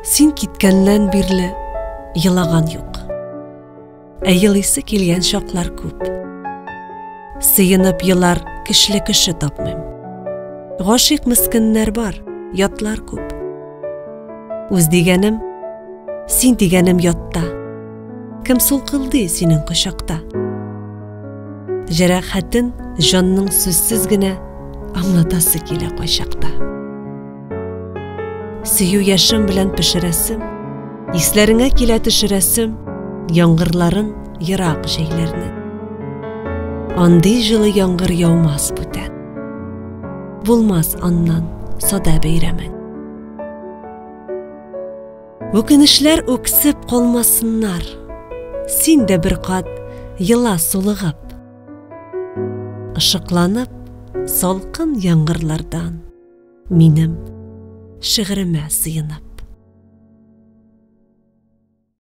Син киткәннән бирле елаган юк. Елыйсы килгән шаклар күп. Сыйынып елар кечле кеше тапмыйм. Гашыйк мискеннәр бар, ятлар күп. Үз дигәнем, син дигәнем ятта. Кем сулкылды синең кочакта? Җәрәхәтен җанның сүзсез генә аңлатасы килә кайчакта. Сөю яшым белән пешерәсем, исләреңә килә төшерәсем, яңгырларын ерак җәйләрне. Андый җылы яңгыр яумас бүтән. Булмас аннан сада бәйрәмен. Үкенешләр үксеп калмасыннар. Син дә бер кат йыла сулыгып. Ышыкланып, салкын яңгырлардан минем шигыремә сыенып.